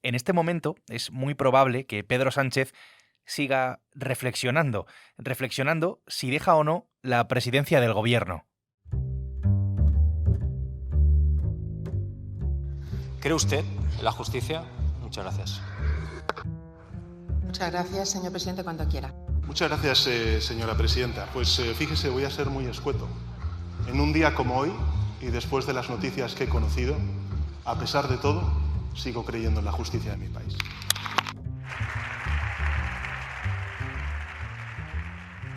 En este momento es muy probable que Pedro Sánchez siga reflexionando si deja o no la presidencia del gobierno. ¿Cree usted en la justicia? Muchas gracias. Muchas gracias, señor presidente, cuando quiera. Muchas gracias, señora presidenta. Pues fíjese, voy a ser muy escueto. En un día como hoy, y después de las noticias que he conocido, a pesar de todo, sigo creyendo en la justicia de mi país.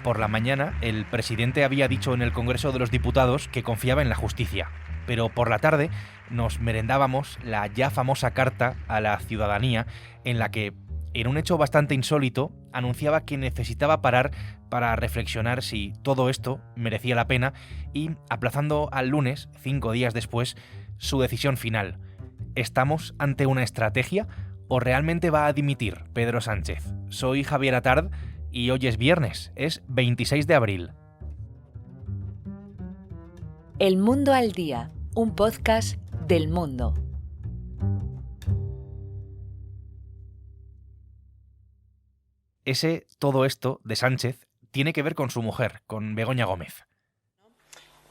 Por la mañana, el presidente había dicho en el Congreso de los Diputados que confiaba en la justicia, pero por la tarde nos merendábamos la ya famosa carta a la ciudadanía en la que, en un hecho bastante insólito, anunciaba que necesitaba parar para reflexionar si todo esto merecía la pena y aplazando al lunes, 5 días después, su decisión final. ¿Estamos ante una estrategia o realmente va a dimitir Pedro Sánchez? Soy Javier Atard y hoy es viernes, es 26 de abril. El Mundo al Día, un podcast del Mundo. Todo esto de Sánchez tiene que ver con su mujer, con Begoña Gómez.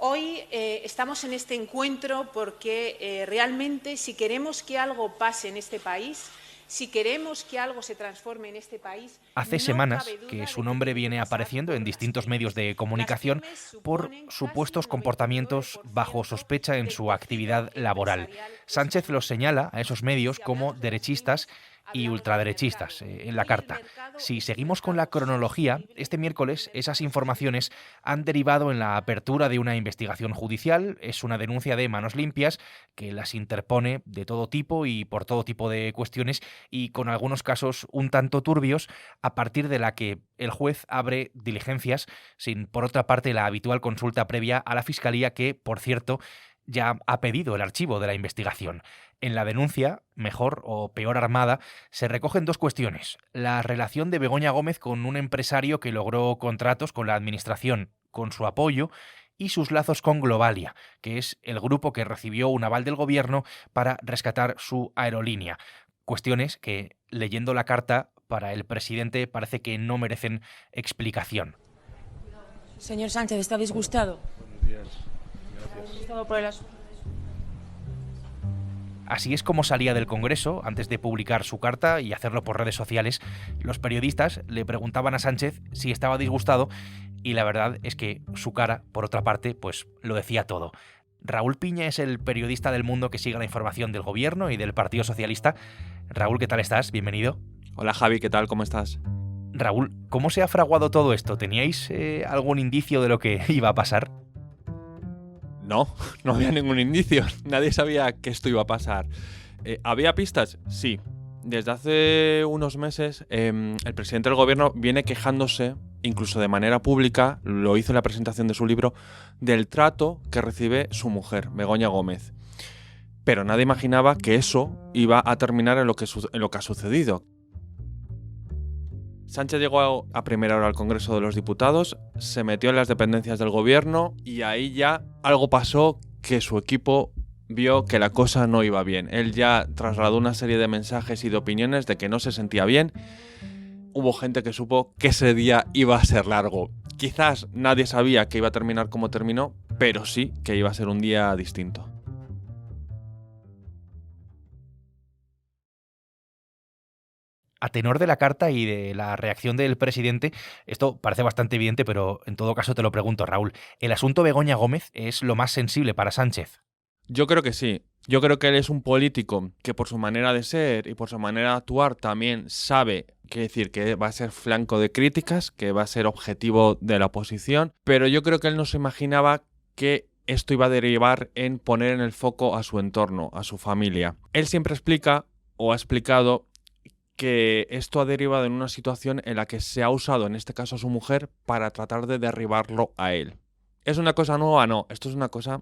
Hoy estamos en este encuentro porque realmente si queremos que algo pase en este país, si queremos que algo se transforme en este país... Hace semanas que su nombre viene apareciendo en distintos medios de comunicación por supuestos comportamientos bajo sospecha en su actividad laboral. Sánchez los señala a esos medios como derechistas y ultraderechistas en la carta. Si seguimos con la cronología, este miércoles esas informaciones han derivado en la apertura de una investigación judicial. Es una denuncia de manos limpias que las interpone de todo tipo y por todo tipo de cuestiones y con algunos casos un tanto turbios, a partir de la que el juez abre diligencias sin, por otra parte, la habitual consulta previa a la Fiscalía que, por cierto, ya ha pedido el archivo de la investigación. En la denuncia, mejor o peor armada, se recogen dos cuestiones. La relación de Begoña Gómez con un empresario que logró contratos con la administración con su apoyo y sus lazos con Globalia, que es el grupo que recibió un aval del gobierno para rescatar su aerolínea. Cuestiones que, leyendo la carta, para el presidente parece que no merecen explicación. Señor Sánchez, ¿está disgustado? Buenos días. Gracias. ¿Disgustado por el asunto? Así es como salía del Congreso antes de publicar su carta y hacerlo por redes sociales. Los periodistas le preguntaban a Sánchez si estaba disgustado y la verdad es que su cara, por otra parte, pues lo decía todo. Raúl Piña es el periodista del Mundo que sigue la información del Gobierno y del Partido Socialista. Raúl, ¿qué tal estás? Bienvenido. Hola Javi, ¿qué tal? ¿Cómo estás? Raúl, ¿cómo se ha fraguado todo esto? ¿Teníais algún indicio de lo que iba a pasar? No había ningún indicio. Nadie sabía que esto iba a pasar. ¿Había pistas? Sí. Desde hace unos meses el presidente del gobierno viene quejándose, incluso de manera pública, lo hizo en la presentación de su libro, del trato que recibe su mujer, Begoña Gómez. Pero nadie imaginaba que eso iba a terminar en lo que ha sucedido. Sánchez llegó a primera hora al Congreso de los Diputados, se metió en las dependencias del gobierno y ahí ya algo pasó que su equipo vio que la cosa no iba bien. Él ya trasladó una serie de mensajes y de opiniones de que no se sentía bien. Hubo gente que supo que ese día iba a ser largo. Quizás nadie sabía que iba a terminar como terminó, pero sí que iba a ser un día distinto. A tenor de la carta y de la reacción del presidente, esto parece bastante evidente, pero en todo caso te lo pregunto, Raúl. ¿El asunto Begoña Gómez es lo más sensible para Sánchez? Yo creo que sí. Yo creo que él es un político que por su manera de ser y por su manera de actuar también sabe, quiere decir, que va a ser flanco de críticas, que va a ser objetivo de la oposición, pero yo creo que él no se imaginaba que esto iba a derivar en poner en el foco a su entorno, a su familia. Él siempre explica, o ha explicado, que esto ha derivado en una situación en la que se ha usado, en este caso a su mujer, para tratar de derribarlo a él. ¿Es una cosa nueva? No. Esto es una cosa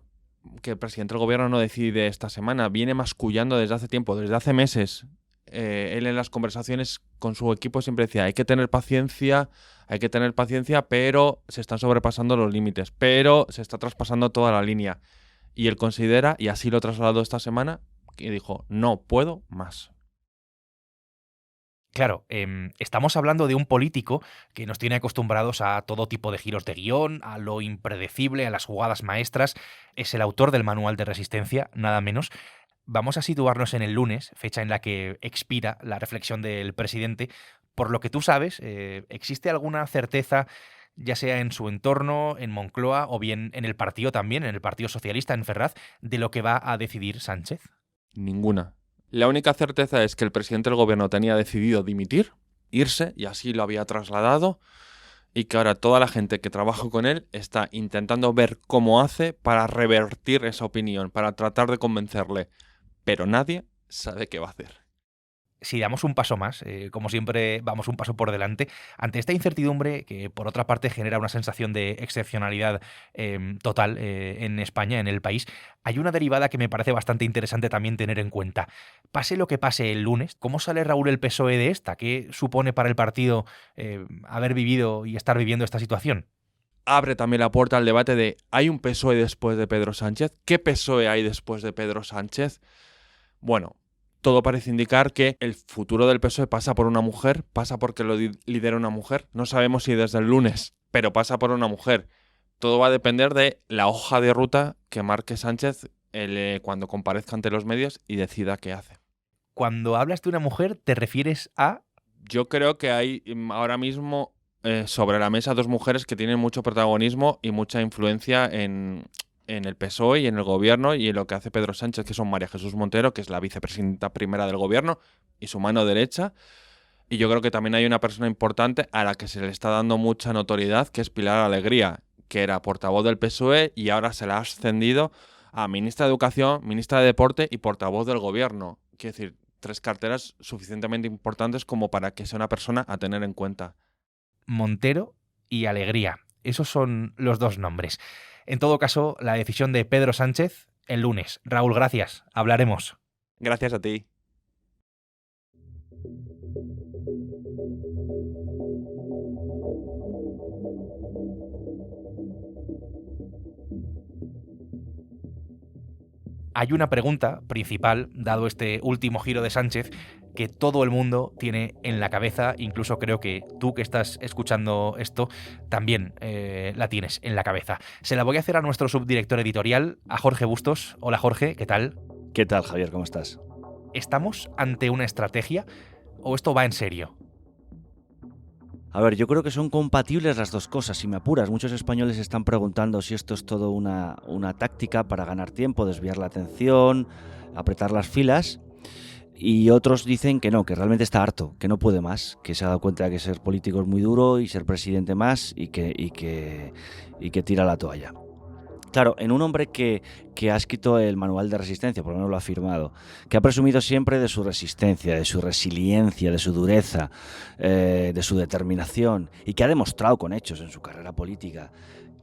que el presidente del gobierno no decide esta semana. Viene mascullando desde hace tiempo, desde hace meses. Él en las conversaciones con su equipo siempre decía hay que tener paciencia, pero se están sobrepasando los límites, pero se está traspasando toda la línea. Y él considera, y así lo trasladó esta semana, que dijo, no puedo más. Claro, estamos hablando de un político que nos tiene acostumbrados a todo tipo de giros de guión, a lo impredecible, a las jugadas maestras. Es el autor del Manual de Resistencia, nada menos. Vamos a situarnos en el lunes, fecha en la que expira la reflexión del presidente. Por lo que tú sabes, ¿existe alguna certeza, ya sea en su entorno, en Moncloa o bien en el partido también, en el Partido Socialista, en Ferraz, de lo que va a decidir Sánchez? Ninguna. La única certeza es que el presidente del gobierno tenía decidido dimitir, irse, y así lo había trasladado, y que ahora toda la gente que trabaja con él está intentando ver cómo hace para revertir esa opinión, para tratar de convencerle. Pero nadie sabe qué va a hacer. Si damos un paso más, como siempre vamos un paso por delante, ante esta incertidumbre que por otra parte genera una sensación de excepcionalidad total en España, en el país, hay una derivada que me parece bastante interesante también tener en cuenta. Pase lo que pase el lunes, ¿cómo sale Raúl el PSOE de esta? ¿Qué supone para el partido haber vivido y estar viviendo esta situación? Abre también la puerta al debate de ¿hay un PSOE después de Pedro Sánchez? ¿Qué PSOE hay después de Pedro Sánchez? Bueno, todo parece indicar que el futuro del PSOE pasa por una mujer, pasa porque lo lidera una mujer. No sabemos si desde el lunes, pero pasa por una mujer. Todo va a depender de la hoja de ruta que marque Sánchez cuando comparezca ante los medios y decida qué hace. Cuando hablas de una mujer, ¿te refieres a...? Yo creo que hay ahora mismo sobre la mesa dos mujeres que tienen mucho protagonismo y mucha influencia en el PSOE y en el gobierno y en lo que hace Pedro Sánchez, que son María Jesús Montero, que es la vicepresidenta primera del gobierno, y su mano derecha. Y yo creo que también hay una persona importante a la que se le está dando mucha notoriedad, que es Pilar Alegría, que era portavoz del PSOE y ahora se la ha ascendido a ministra de Educación, ministra de Deporte y portavoz del gobierno. Quiero decir, 3 carteras suficientemente importantes como para que sea una persona a tener en cuenta. Montero y Alegría. Esos son los dos nombres. En todo caso, la decisión de Pedro Sánchez el lunes. Raúl, gracias. Hablaremos. Gracias a ti. Hay una pregunta principal, dado este último giro de Sánchez, que todo el mundo tiene en la cabeza, incluso creo que tú que estás escuchando esto también la tienes en la cabeza. Se la voy a hacer a nuestro subdirector editorial, a Jorge Bustos. Hola Jorge, ¿qué tal? ¿Qué tal, Javier? ¿Cómo estás? ¿Estamos ante una estrategia o esto va en serio? A ver, yo creo que son compatibles las dos cosas, si me apuras. Muchos españoles están preguntando si esto es todo una táctica para ganar tiempo, desviar la atención, apretar las filas. Y otros dicen que no, que realmente está harto, que no puede más, que se ha dado cuenta de que ser político es muy duro y ser presidente más y que tira la toalla. Claro, en un hombre que ha escrito el Manual de Resistencia, por lo menos lo ha firmado, que ha presumido siempre de su resistencia, de su resiliencia, de su dureza, de su determinación, y que ha demostrado con hechos en su carrera política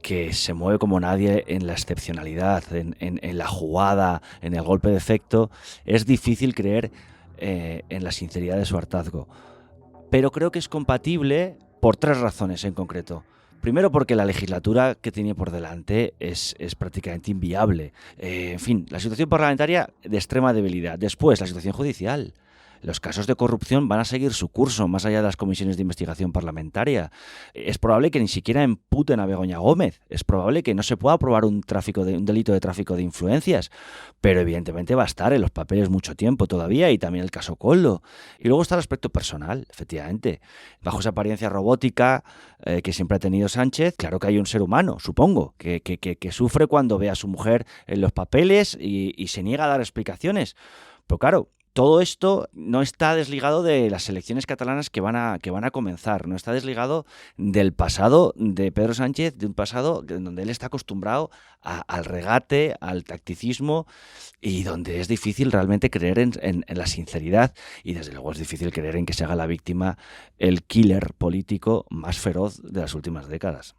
que se mueve como nadie en la excepcionalidad, en la jugada, en el golpe de efecto, es difícil creer en la sinceridad de su hartazgo. Pero creo que es compatible por 3 razones en concreto. Primero, porque la legislatura que tiene por delante es prácticamente inviable. En fin, la situación parlamentaria de extrema debilidad. Después, la situación judicial. Los casos de corrupción van a seguir su curso más allá de las comisiones de investigación parlamentaria. Es probable que ni siquiera imputen a Begoña Gómez. Es probable que no se pueda probar un delito de tráfico de influencias. Pero evidentemente va a estar en los papeles mucho tiempo todavía, y también el caso Koldo. Y luego está el aspecto personal, efectivamente. Bajo esa apariencia robótica que siempre ha tenido Sánchez, claro que hay un ser humano, supongo, que sufre cuando ve a su mujer en los papeles y se niega a dar explicaciones. Pero claro, todo esto no está desligado de las elecciones catalanas que van a comenzar, no está desligado del pasado de Pedro Sánchez, de un pasado en donde él está acostumbrado al regate, al tacticismo, y donde es difícil realmente creer en la sinceridad, y desde luego es difícil creer en que se haga la víctima el killer político más feroz de las últimas décadas.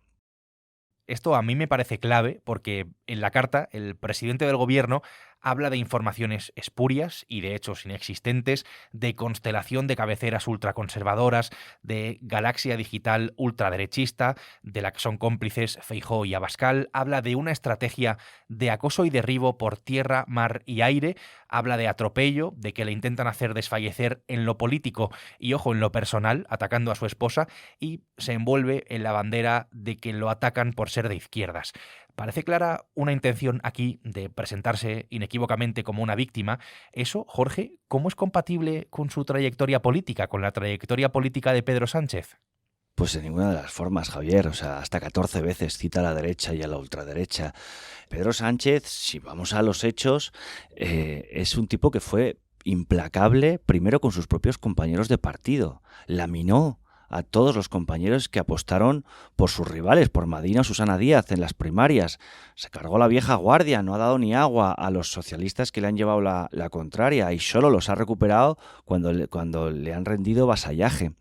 Esto a mí me parece clave porque en la carta el presidente del gobierno Habla de informaciones espurias y de hechos inexistentes, de constelación de cabeceras ultraconservadoras, de galaxia digital ultraderechista, de la que son cómplices Feijóo y Abascal. Habla de una estrategia de acoso y derribo por tierra, mar y aire. Habla de atropello, de que le intentan hacer desfallecer en lo político y, ojo, en lo personal, atacando a su esposa, y se envuelve en la bandera de que lo atacan por ser de izquierdas. Parece clara una intención aquí de presentarse inequívocamente como una víctima. Eso, Jorge, ¿cómo es compatible con su trayectoria política, con la trayectoria política de Pedro Sánchez? Pues de ninguna de las formas, Javier. O sea, hasta 14 veces cita a la derecha y a la ultraderecha. Pedro Sánchez, si vamos a los hechos, es un tipo que fue implacable primero con sus propios compañeros de partido. Laminó a todos los compañeros que apostaron por sus rivales, por Madina o Susana Díaz en las primarias. Se cargó la vieja guardia, no ha dado ni agua a los socialistas que le han llevado la contraria y solo los ha recuperado cuando le han rendido vasallaje.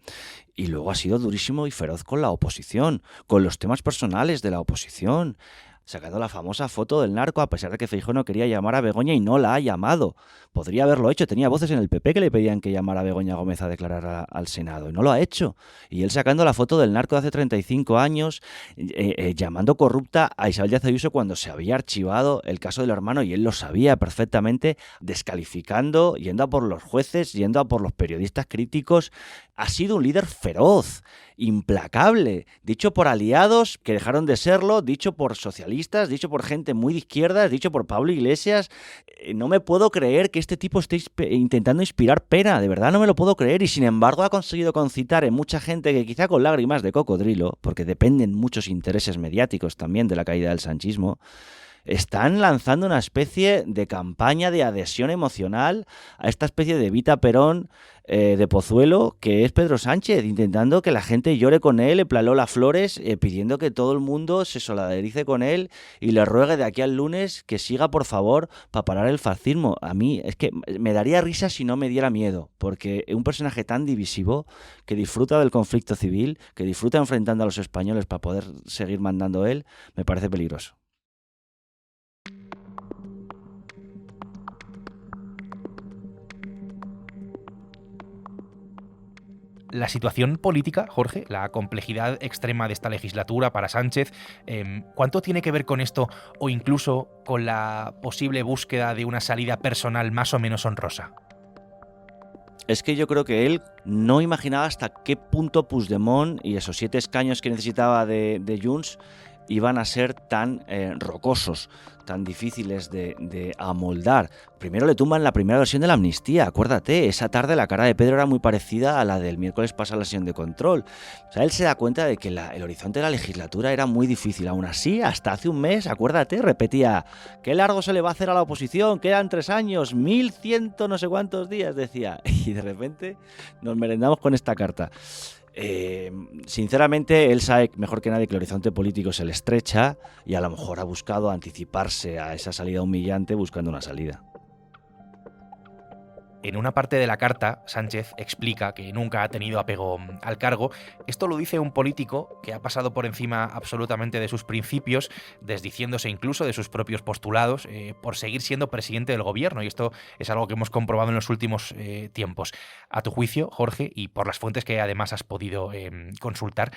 Y luego ha sido durísimo y feroz con la oposición, con los temas personales de la oposición, sacando la famosa foto del narco a pesar de que Feijóo no quería llamar a Begoña y no la ha llamado. Podría haberlo hecho, tenía voces en el PP que le pedían que llamara a Begoña Gómez a declarar al Senado y no lo ha hecho. Y él sacando la foto del narco de hace 35 años, llamando corrupta a Isabel Díaz Ayuso cuando se había archivado el caso del hermano y él lo sabía perfectamente, descalificando, yendo a por los jueces, yendo a por los periodistas críticos. Ha sido un líder feroz, implacable, dicho por aliados que dejaron de serlo, dicho por socialistas, dicho por gente muy de izquierdas, dicho por Pablo Iglesias. No me puedo creer que este tipo esté intentando inspirar pena, de verdad no me lo puedo creer, y sin embargo ha conseguido concitar en mucha gente que quizá con lágrimas de cocodrilo, porque dependen muchos intereses mediáticos también de la caída del sanchismo, están lanzando una especie de campaña de adhesión emocional a esta especie de Evita Perón de Pozuelo que es Pedro Sánchez, intentando que la gente llore con él, en plan Lola Flores, pidiendo que todo el mundo se solidarice con él y le ruegue de aquí al lunes que siga, por favor, para parar el fascismo. A mí es que me daría risa si no me diera miedo, porque un personaje tan divisivo, que disfruta del conflicto civil, que disfruta enfrentando a los españoles para poder seguir mandando él, me parece peligroso. La situación política, Jorge, la complejidad extrema de esta legislatura para Sánchez, ¿cuánto tiene que ver con esto o incluso con la posible búsqueda de una salida personal más o menos honrosa? Es que yo creo que él no imaginaba hasta qué punto Puigdemont y esos 7 escaños que necesitaba de Junts iban a ser tan rocosos, tan difíciles de amoldar. Primero le tumban la primera versión de la amnistía, acuérdate, esa tarde la cara de Pedro era muy parecida a la del miércoles pasado la sesión de control. O sea, él se da cuenta de que el horizonte de la legislatura era muy difícil. Aún así, hasta hace un mes, acuérdate, repetía, qué largo se le va a hacer a la oposición, quedan 3 años, 1100 no sé cuántos días, decía. Y de repente nos merendamos con esta carta. Sinceramente, él sabe mejor que nadie que el horizonte político se le estrecha y a lo mejor ha buscado anticiparse a esa salida humillante buscando una salida. En una parte de la carta, Sánchez explica que nunca ha tenido apego al cargo. Esto lo dice un político que ha pasado por encima absolutamente de sus principios, desdiciéndose incluso de sus propios postulados por seguir siendo presidente del gobierno. Y esto es algo que hemos comprobado en los últimos tiempos. A tu juicio, Jorge, y por las fuentes que además has podido consultar,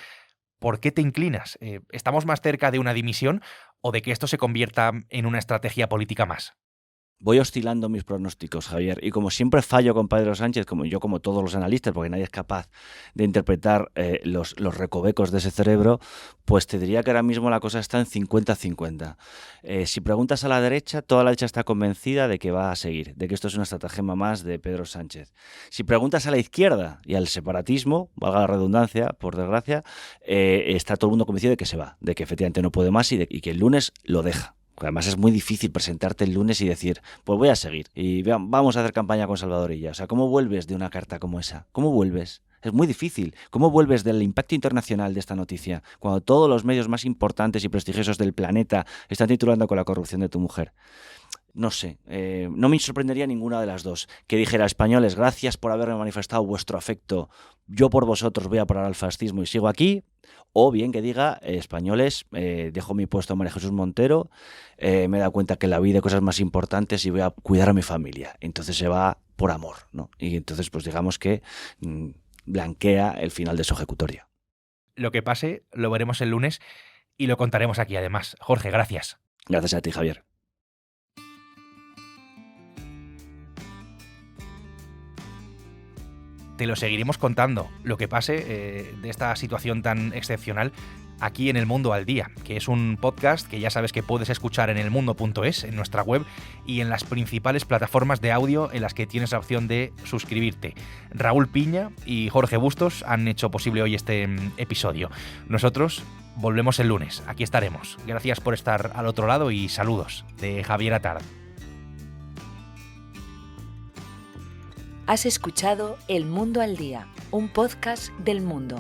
¿por qué te inclinas? ¿Estamos más cerca de una dimisión o de que esto se convierta en una estrategia política más? Voy oscilando mis pronósticos, Javier, y como siempre fallo con Pedro Sánchez, como todos los analistas, porque nadie es capaz de interpretar los recovecos de ese cerebro, pues te diría que ahora mismo la cosa está en 50-50. Si preguntas a la derecha, toda la derecha está convencida de que va a seguir, de que esto es una estratagema más de Pedro Sánchez. Si preguntas a la izquierda y al separatismo, valga la redundancia, por desgracia, está todo el mundo convencido de que se va, de que efectivamente no puede más y que el lunes lo deja. Además es muy difícil presentarte el lunes y decir, pues voy a seguir y vamos a hacer campaña con Salvadorilla. O sea, ¿cómo vuelves de una carta como esa? ¿Cómo vuelves? Es muy difícil. ¿Cómo vuelves del impacto internacional de esta noticia cuando todos los medios más importantes y prestigiosos del planeta están titulando con la corrupción de tu mujer? No sé, no me sorprendería ninguna de las dos. Que dijera, españoles, gracias por haberme manifestado vuestro afecto, yo por vosotros voy a parar al fascismo y sigo aquí. O bien que diga, españoles, dejo mi puesto a María Jesús Montero, me he dado cuenta que en la vida hay cosas más importantes y voy a cuidar a mi familia. Entonces se va por amor, ¿no? Y entonces pues digamos que blanquea el final de su ejecutoria. Lo que pase lo veremos el lunes y lo contaremos aquí además. Jorge, gracias. Gracias a ti, Javier. Te lo seguiremos contando, lo que pase de esta situación tan excepcional aquí en El Mundo al Día, que es un podcast que ya sabes que puedes escuchar en elmundo.es, en nuestra web y en las principales plataformas de audio en las que tienes la opción de suscribirte. Raúl Piña y Jorge Bustos han hecho posible hoy este episodio. Nosotros volvemos el lunes, aquí estaremos. Gracias por estar al otro lado y saludos de Javier Atard. Has escuchado El Mundo al Día, un podcast del Mundo.